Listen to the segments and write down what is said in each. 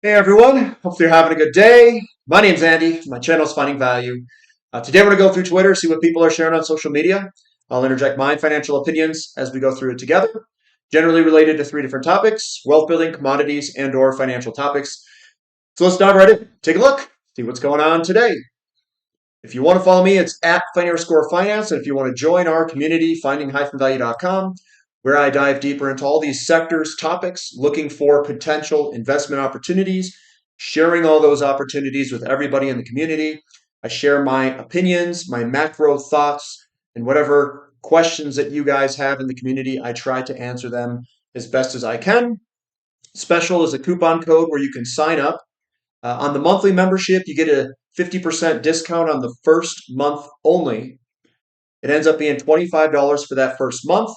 Hey everyone, hopefully you're having a good day. My name's Andy, my channel is Finding Value. Today we're going to go through Twitter, see what people are sharing on social media. I'll interject my financial opinions as we go through it together, generally related to three different topics: wealth building, commodities, and or financial topics. So let's dive right in, take a look, see what's going on today. If you want to follow me, it's at Finance. And if you want to join our community, finding-value.com, where I dive deeper into all these sectors, topics, looking for potential investment opportunities, sharing all those opportunities with everybody in the community. I share my opinions, my macro thoughts, and whatever questions that you guys have in the community, I try to answer them as best as I can. Special is a coupon code where you can sign up. On the monthly membership, you get a 50% discount on the first month only. It ends up being $25 for that first month.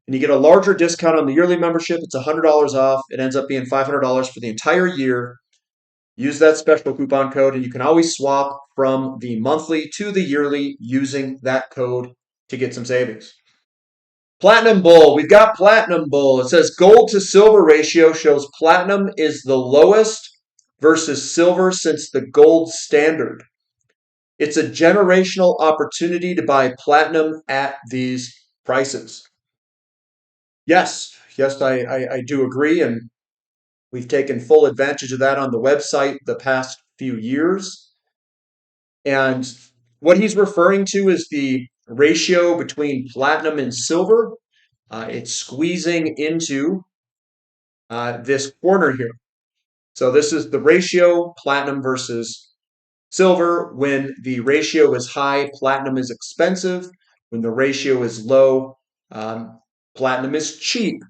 And you get a larger discount on the yearly membership. It's $100 off. It ends up being $500 for the entire year. Use that special coupon code, and you can always swap from the monthly to the yearly using that code to get some savings. Platinum Bull. We've got Platinum Bull. It says gold to silver ratio shows platinum is the lowest versus silver since the gold standard. It's a generational opportunity to buy platinum at these prices. Yes, I do agree. And we've taken full advantage of that on the website the past few years. And what he's referring to is the ratio between platinum and silver. It's squeezing into this corner here. So this is the ratio, platinum versus silver. When the ratio is high, platinum is expensive. When the ratio is low, platinum is cheap.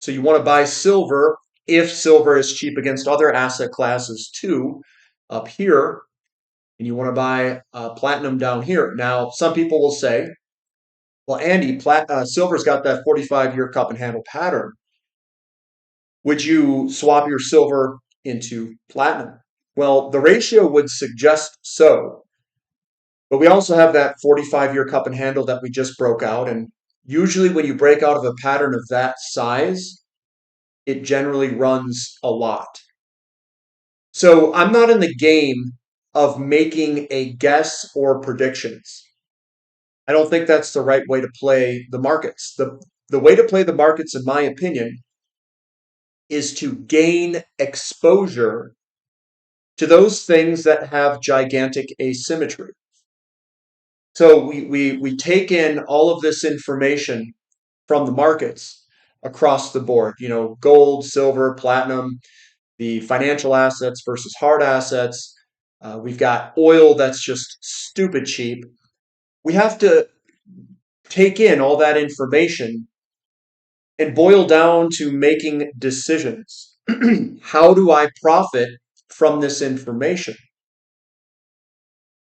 So you want to buy silver if silver is cheap against other asset classes too, up here. And you want to buy platinum down here. Now, some people will say, well, Andy, silver's got that 45-year cup and handle pattern. Would you swap your silver into platinum? Well, the ratio would suggest so. But we also have that 45-year cup and handle that we just broke out. And usually when you break out of a pattern of that size, it generally runs a lot. So I'm not in the game of making a guess or predictions. I don't think that's the right way to play the markets. The way to play the markets, in my opinion, is to gain exposure to those things that have gigantic asymmetry. So we take in all of this information from the markets across the board, gold, silver, platinum, the financial assets versus hard assets. We've got oil that's just stupid cheap. We have to take in all that information and boil down to making decisions. How do I profit from this information?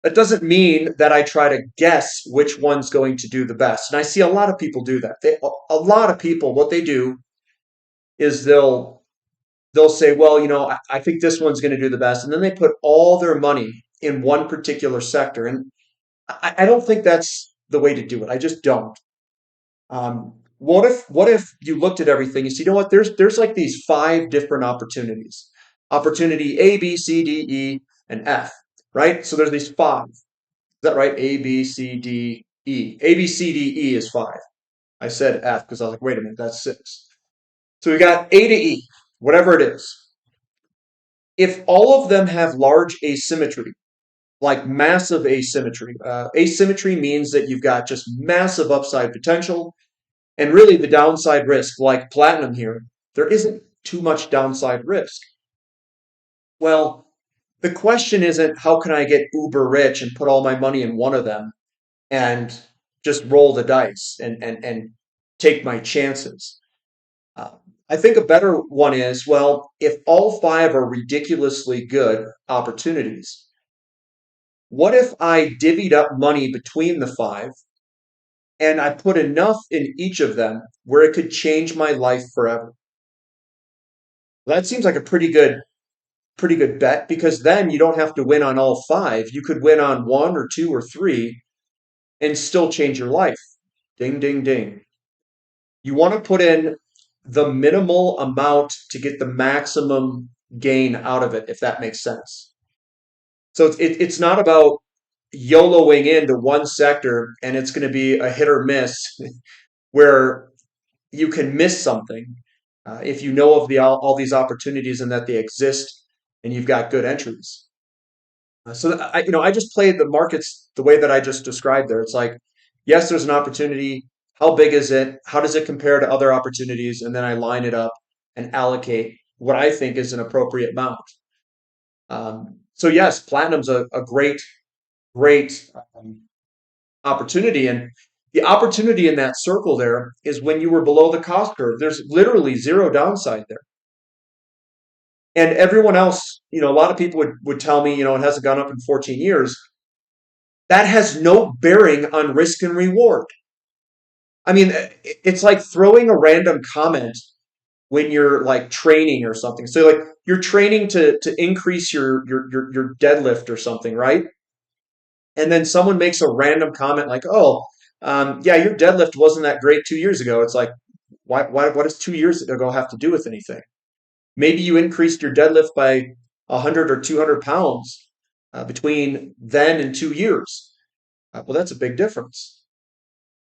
That doesn't mean that I try to guess which one's going to do the best. And I see a lot of people do that. A lot of people, what they do is they'll say, well, I think this one's going to do the best. And then they put all their money in one particular sector. And I don't think that's the way to do it. I just don't. What if you looked at everything? You see, what? There's like these 5 different opportunities. Opportunity A, B, C, D, E, and F, right? So there's these 5. Is that right? A, B, C, D, E. A, B, C, D, E is 5. I said F because I was like, wait a minute, that's 6. So we got A to E, whatever it is. If all of them have large asymmetry, like massive asymmetry, asymmetry means that you've got just massive upside potential, and really the downside risk, like platinum here, there isn't too much downside risk. Well, the question isn't how can I get uber rich and put all my money in one of them and just roll the dice and take my chances. I think a better one is, well, if all 5 are ridiculously good opportunities, what if I divvied up money between the 5 and I put enough in each of them where it could change my life forever? Well, that seems like a pretty good bet, because then you don't have to win on all 5. You could win on 1 or 2 or 3 and still change your life. Ding, ding, ding. You want to put in the minimal amount to get the maximum gain out of it, if that makes sense. So it's not about YOLOing into one sector and it's going to be a hit or miss where you can miss something if you know of all these opportunities and that they exist and you've got good entries. I just play the markets the way that I just described there. It's like, yes, there's an opportunity. How big is it? How does it compare to other opportunities? And then I line it up and allocate what I think is an appropriate amount. So yes, platinum's a great opportunity. And the opportunity in that circle there is when you were below the cost curve. There's literally zero downside there. And everyone else, a lot of people would tell me, it hasn't gone up in 14 years. That has no bearing on risk and reward. I mean, it's like throwing a random comment when you're like training or something. So like you're training to increase your deadlift or something, right? And then someone makes a random comment like, "Oh, yeah, your deadlift wasn't that great 2 years ago." It's like, what does 2 years ago have to do with anything? Maybe you increased your deadlift by 100 or 200 pounds between then and 2 years. Well, that's a big difference.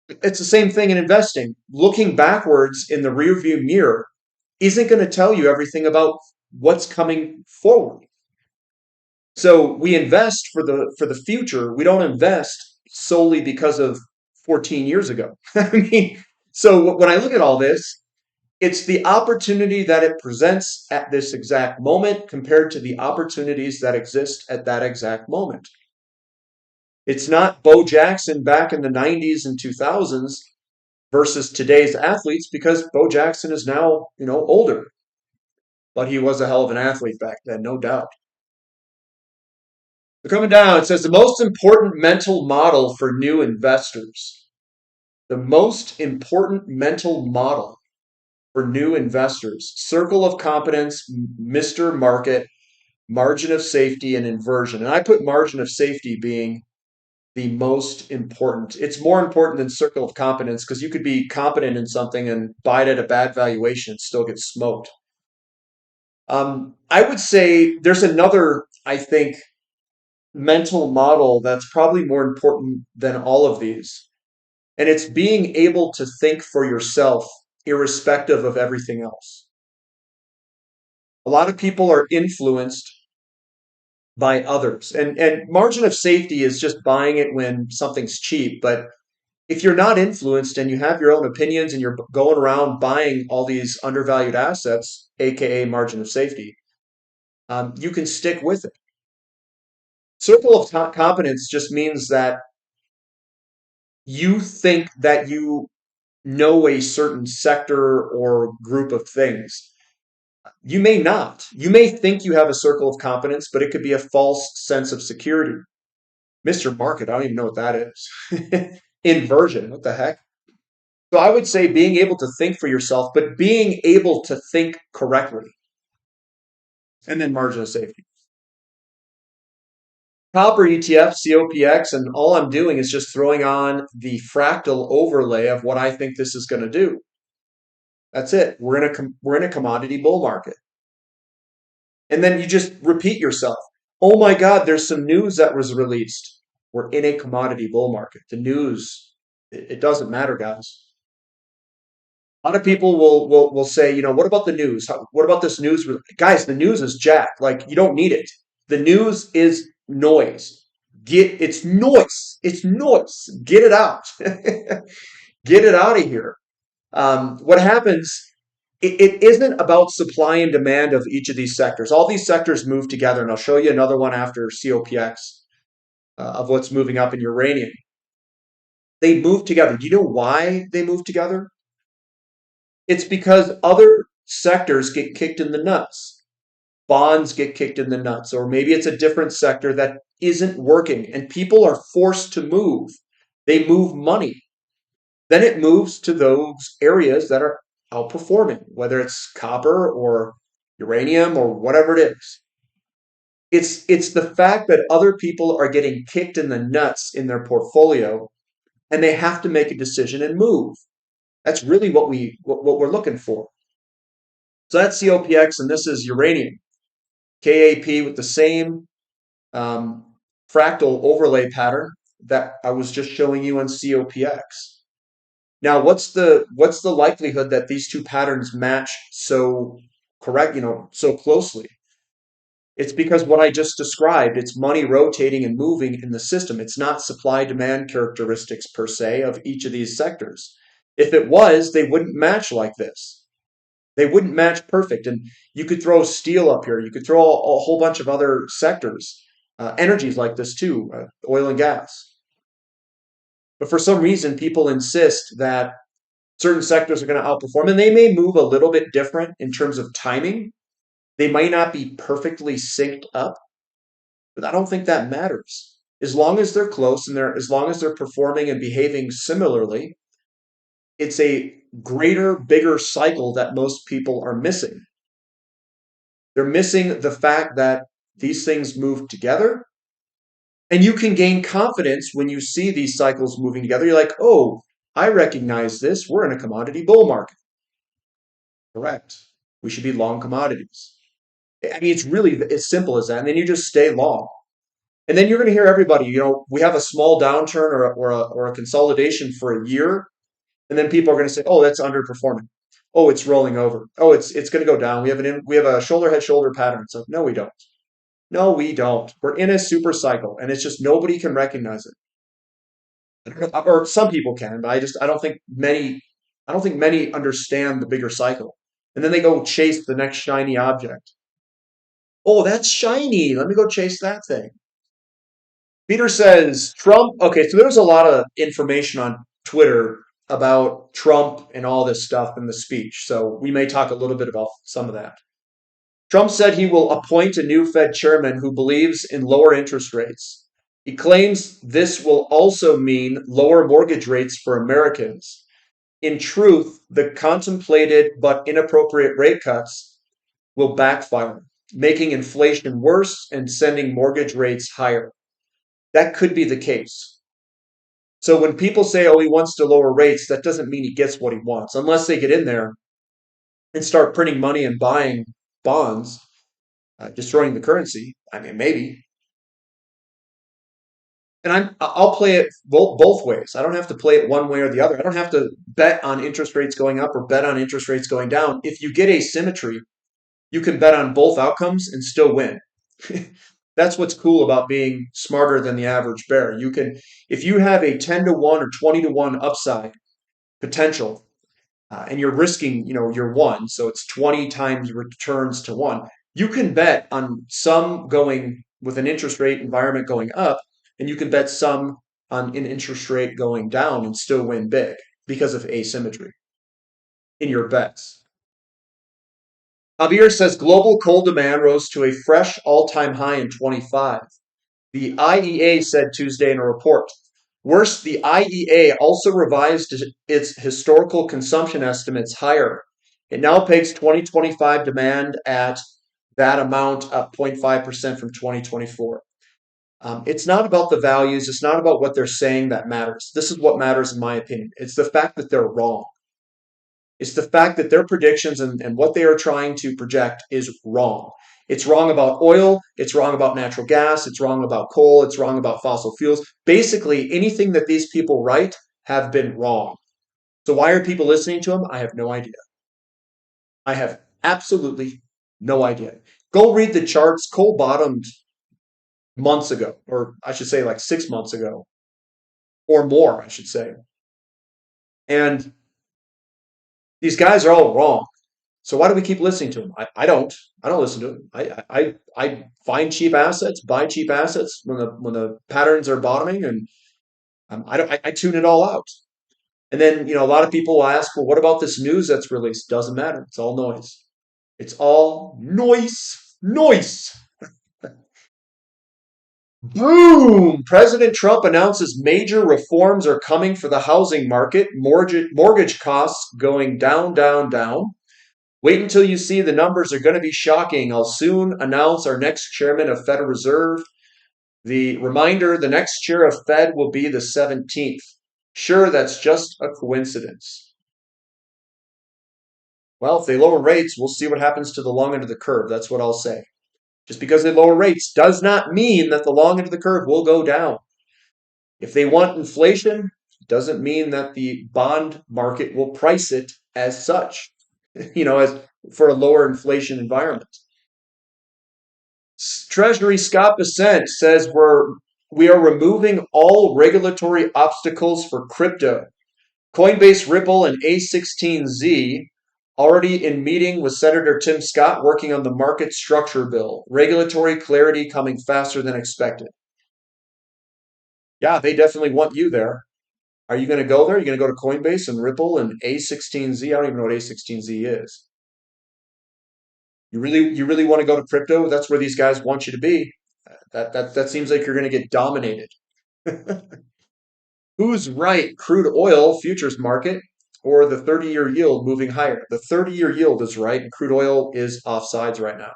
It's the same thing in investing. Looking backwards in the rearview mirror isn't going to tell you everything about what's coming forward. So we invest for the future. We don't invest solely because of 14 years ago. I mean, so when I look at all this, it's the opportunity that it presents at this exact moment compared to the opportunities that exist at that exact moment. It's not Bo Jackson back in the 90s and 2000s versus today's athletes because Bo Jackson is now, older, but he was a hell of an athlete back then, no doubt. So coming down, it says the most important mental model for new investors. The most important mental model for new investors. Circle of competence, Mr. Market, margin of safety, and inversion. And I put margin of safety being the most important. It's more important than circle of competence because you could be competent in something and buy it at a bad valuation and still get smoked. I would say there's another, I think, mental model that's probably more important than all of these. And it's being able to think for yourself, irrespective of everything else. A lot of people are influenced by others. And margin of safety is just buying it when something's cheap. But if you're not influenced and you have your own opinions and you're going around buying all these undervalued assets, aka margin of safety, you can stick with it. Circle of competence just means that you think that you know a certain sector or group of things. You may not. You may think you have a circle of competence, but it could be a false sense of security. Mr. Market, I don't even know what that is. Inversion, what the heck? So I would say being able to think for yourself, but being able to think correctly. And then margin of safety. Copper ETF, COPX, and all I'm doing is just throwing on the fractal overlay of what I think this is going to do. That's it. We're in a commodity bull market. And then you just repeat yourself. Oh my God, there's some news that was released. We're in a commodity bull market. The news, it doesn't matter, guys. A lot of people will say, what about the news? What about this news? Guys, the news is jack. Like you don't need it. The news is noise. It's noise. It's noise. Get it out. Get it out of here. What happens? It isn't about supply and demand of each of these sectors. All these sectors move together, and I'll show you another one after COPX of what's moving up in uranium. They move together. Do you know why they move together? It's because other sectors get kicked in the nuts. Bonds get kicked in the nuts, or maybe it's a different sector that isn't working, and people are forced to move. They move money. Then it moves to those areas that are outperforming, whether it's copper or uranium or whatever it is. It's the fact that other people are getting kicked in the nuts in their portfolio and they have to make a decision and move. That's really what we're looking for. So that's COPX and this is uranium. KAP with the same um, fractal overlay pattern that I was just showing you on COPX. Now, what's the likelihood that these two patterns match so correct, so closely? It's because what I just described, it's money rotating and moving in the system. It's not supply demand characteristics per se of each of these sectors. If it was, they wouldn't match like this. They wouldn't match perfect. And you could throw steel up here. You could throw a whole bunch of other sectors, energies like this too, oil and gas. But for some reason, people insist that certain sectors are going to outperform, and they may move a little bit different in terms of timing. They might not be perfectly synced up, but I don't think that matters. As long as they're close and as long as they're performing and behaving similarly, it's a greater, bigger cycle that most people are missing. They're missing the fact that these things move together. And you can gain confidence when you see these cycles moving together. You're like, oh, I recognize this. We're in a commodity bull market. Correct. We should be long commodities. I mean, it's really as simple as that. And then you just stay long. And then you're going to hear everybody, we have a small downturn or a consolidation for a year. And then people are going to say, oh, that's underperforming. Oh, it's rolling over. Oh, it's going to go down. We have a shoulder head shoulder pattern. So no, we don't. No, we don't. We're in a super cycle, and it's just nobody can recognize it. Or some people can, but I don't think many understand the bigger cycle. And then they go chase the next shiny object. Oh, that's shiny. Let me go chase that thing. Peter says Trump. Okay, so there's a lot of information on Twitter about Trump and all this stuff in the speech. So we may talk a little bit about some of that. Trump said he will appoint a new Fed chairman who believes in lower interest rates. He claims this will also mean lower mortgage rates for Americans. In truth, the contemplated but inappropriate rate cuts will backfire, making inflation worse and sending mortgage rates higher. That could be the case. So when people say, oh, he wants to lower rates, that doesn't mean he gets what he wants, unless they get in there and start printing money and buying bonds, destroying the currency. I mean, maybe. And I'll play it both ways. I don't have to play it one way or the other. I don't have to bet on interest rates going up or bet on interest rates going down. If you get asymmetry, you can bet on both outcomes and still win. That's what's cool about being smarter than the average bear. If you have a 10 to 1 or 20 to 1 upside potential, and you're risking, your one, so it's 20 times returns to one, you can bet on some going with an interest rate environment going up, and you can bet some on an interest rate going down and still win big because of asymmetry in your bets. Javier says global coal demand rose to a fresh all-time high in 25. The IEA said Tuesday in a report. Worse, the IEA also revised its historical consumption estimates higher. It now pegs 2025 demand at that amount, up 0.5% from 2024. It's not about the values. It's not about what they're saying that matters. This is what matters, in my opinion. It's the fact that they're wrong. It's the fact that their predictions and what they are trying to project is wrong. It's wrong about oil. It's wrong about natural gas. It's wrong about coal. It's wrong about fossil fuels. Basically, anything that these people write have been wrong. So why are people listening to them? I have no idea. I have absolutely no idea. Go read the charts. Coal bottomed months ago, or I should say like 6 months ago, or more, I should say. And these guys are all wrong. So why do we keep listening to them? I don't. I don't listen to them. I find cheap assets, buy cheap assets when the patterns are bottoming, and I tune it all out. And then a lot of people will ask, well, what about this news that's released? Doesn't matter. It's all noise. It's all noise. Noise. Boom! President Trump announces major reforms are coming for the housing market. Mortgage costs going down, down, down. Wait until you see the numbers are going to be shocking. I'll soon announce our next chairman of Federal Reserve. The reminder, the next chair of Fed will be the 17th. Sure, that's just a coincidence. Well, if they lower rates, we'll see what happens to the long end of the curve. That's what I'll say. Just because they lower rates does not mean that the long end of the curve will go down. If they want inflation, it doesn't mean that the bond market will price it as such, as for a lower inflation environment. Treasury Scott Bessent says we are removing all regulatory obstacles for crypto. Coinbase, Ripple, and A16Z already in meeting with Senator Tim Scott working on the market structure bill. Regulatory clarity coming faster than expected. Yeah, they definitely want you there. Are you going to go there? Are you going to go to Coinbase and Ripple and A16Z? I don't even know what A16Z is. You really want to go to crypto? That's where these guys want you to be. That seems like you're going to get dominated. Who's right? Crude oil futures market or the 30-year yield moving higher? The 30-year yield is right, and crude oil is offsides right now.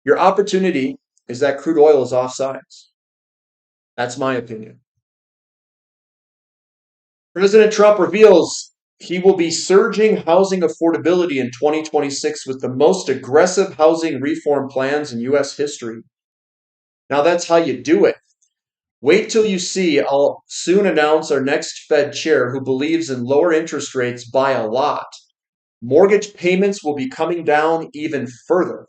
Your opportunity is that crude oil is offsides. That's my opinion. President Trump reveals he will be surging housing affordability in 2026 with the most aggressive housing reform plans in U.S. history. Now, that's how you do it. Wait till you see, I'll soon announce our next Fed chair who believes in lower interest rates by a lot. Mortgage payments will be coming down even further.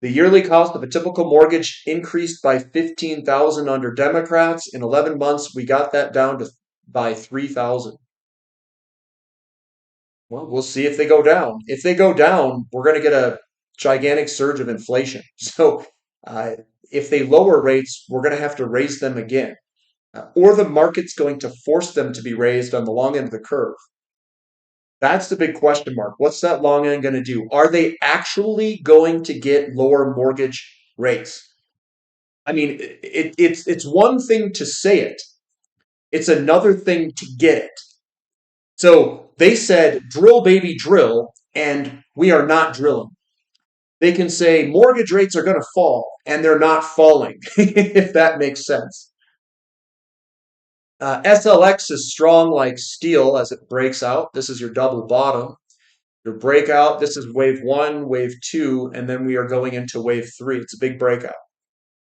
The yearly cost of a typical mortgage increased by 15,000 under Democrats. In 11 months, we got that down to by 3,000. Well, we'll see if they go down. If they go down, we're going to get a gigantic surge of inflation. So, if they lower rates, we're going to have to raise them again. Or the market's going to force them to be raised on the long end of the curve. That's the big question mark. What's that long end going to do? Are they actually going to get lower mortgage rates? I mean, it's one thing to say it. It's another thing to get it. So they said, drill, baby, drill, and we are not drilling. They can say mortgage rates are going to fall, and they're not falling, if that makes sense. SLX is strong like steel as it breaks out. This is your double bottom. Your breakout, this is wave one, wave two, and then we are going into wave three. It's a big breakout.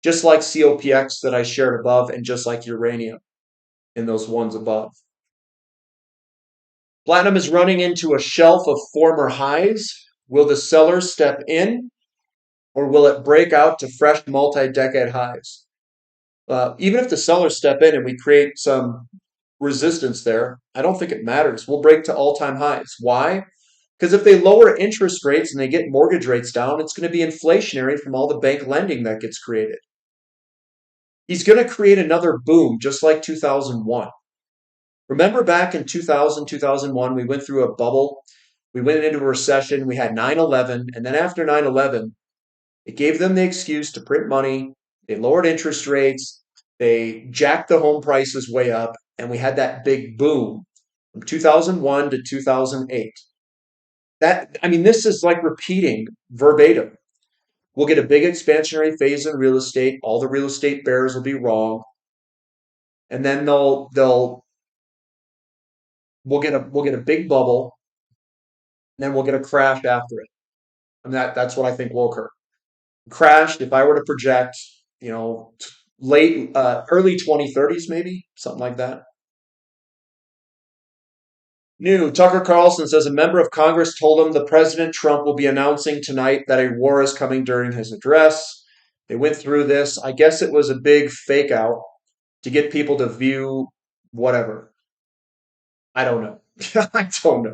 Just like COPX that I shared above, and just like uranium in those ones above. Platinum is running into a shelf of former highs. Will the seller step in, or will it break out to fresh multi-decade highs? Even if the sellers step in and we create some resistance there, I don't think it matters. We'll break to all-time highs. Why? Because if they lower interest rates and they get mortgage rates down, it's going to be inflationary from all the bank lending that gets created. He's going to create another boom just like 2001. Remember back in 2000, 2001, we went through a bubble. We went into a recession. We had 9/11. And then after 9/11, it gave them the excuse to print money. They lowered interest rates. They jacked the home prices way up. And we had that big boom from 2001 to 2008. This is like repeating verbatim. We'll get a big expansionary phase in real estate. All the real estate bears will be wrong. And then we'll get a big bubble, and then we'll get a crash after it. And that's what I think will occur. Crashed, if I were to project, late early 2030s, maybe, something like that. New Tucker Carlson says a member of Congress told him the President Trump will be announcing tonight that a war is coming during his address. They went through this. I guess it was a big fake out to get people to view whatever. I don't know. I don't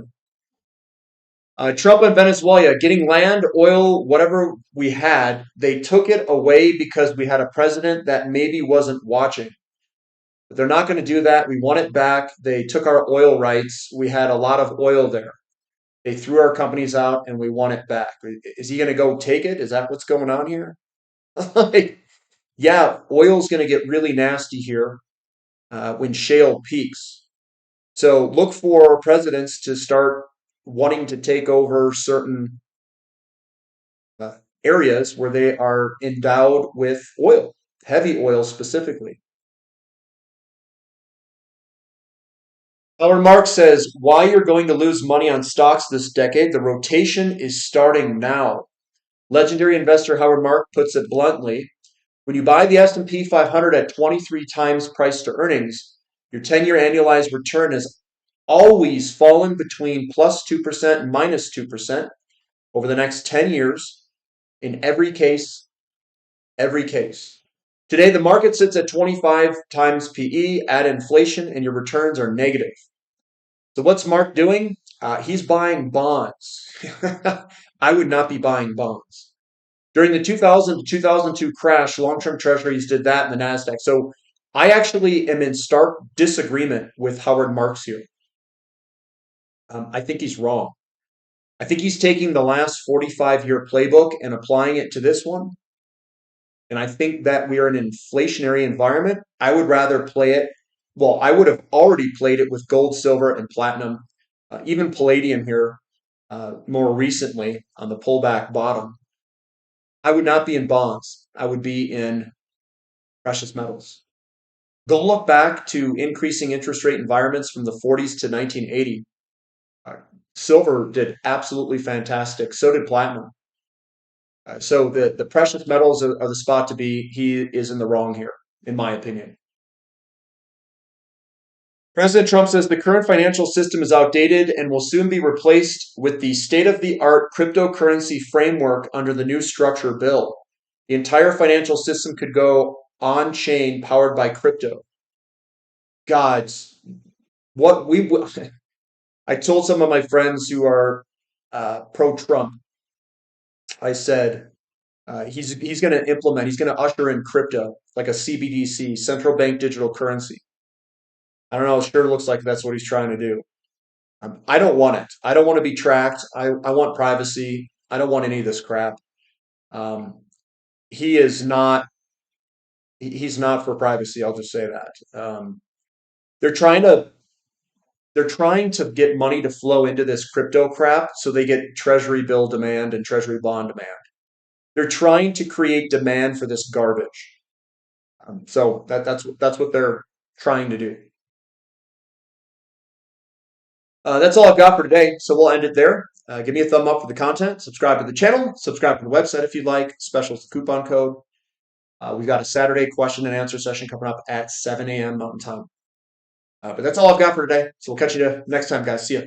know. Trump and Venezuela getting land, oil, whatever we had, they took it away because we had a president that maybe wasn't watching. But they're not going to do that. We want it back. They took our oil rights. We had a lot of oil there. They threw our companies out and we want it back. Is he going to go take it? Is that what's going on here? Like, yeah, oil's going to get really nasty here when shale peaks. So look for presidents to start wanting to take over certain areas where they are endowed with oil, heavy oil specifically. Howard Marks says, why you're going to lose money on stocks this decade, the rotation is starting now. Legendary investor Howard Mark puts it bluntly, when you buy the S&P 500 at 23 times price to earnings, your 10-year annualized return has always fallen between plus 2% and minus 2% over the next 10 years in every case, every case. Today, the market sits at 25 times PE, add inflation, and your returns are negative. So what's Mark doing? He's buying bonds. I would not be buying bonds. During the 2000 to 2002 crash, long-term treasuries did that in the NASDAQ. So I actually am in stark disagreement with Howard Marks here. I think he's wrong. I think he's taking the last 45-year playbook and applying it to this one. And I think that we are in an inflationary environment. I would rather play it. Well, I would have already played it with gold, silver, and platinum, even palladium here more recently on the pullback bottom. I would not be in bonds. I would be in precious metals. Go look back to increasing interest rate environments from the 40s to 1980. Uh, Silver did absolutely fantastic. So did platinum. So the precious metals are the spot to be. He is in the wrong here, in my opinion. President Trump says the current financial system is outdated and will soon be replaced with the state-of-the-art cryptocurrency framework under the new structure bill. The entire financial system could go on-chain powered by crypto. Gods, what we I told some of my friends who are pro-Trump, I said he's going to implement, he's going to usher in crypto like a CBDC, central bank digital currency. I don't know. It sure looks like that's what he's trying to do. I don't want it. I don't want to be tracked. I want privacy. I don't want any of this crap. Um, he is not. He's not for privacy. I'll just say that. They're trying to. They're trying to get money to flow into this crypto crap, so they get treasury bill demand and treasury bond demand. They're trying to create demand for this garbage. So that's what they're trying to do. That's all I've got for today. So we'll end it there. Give me a thumb up for the content. Subscribe to the channel. Subscribe to the website if you'd like. Special coupon code. We've got a Saturday question and answer session coming up at 7 a.m. Mountain Time. But that's all I've got for today. So we'll catch you next time, guys. See ya.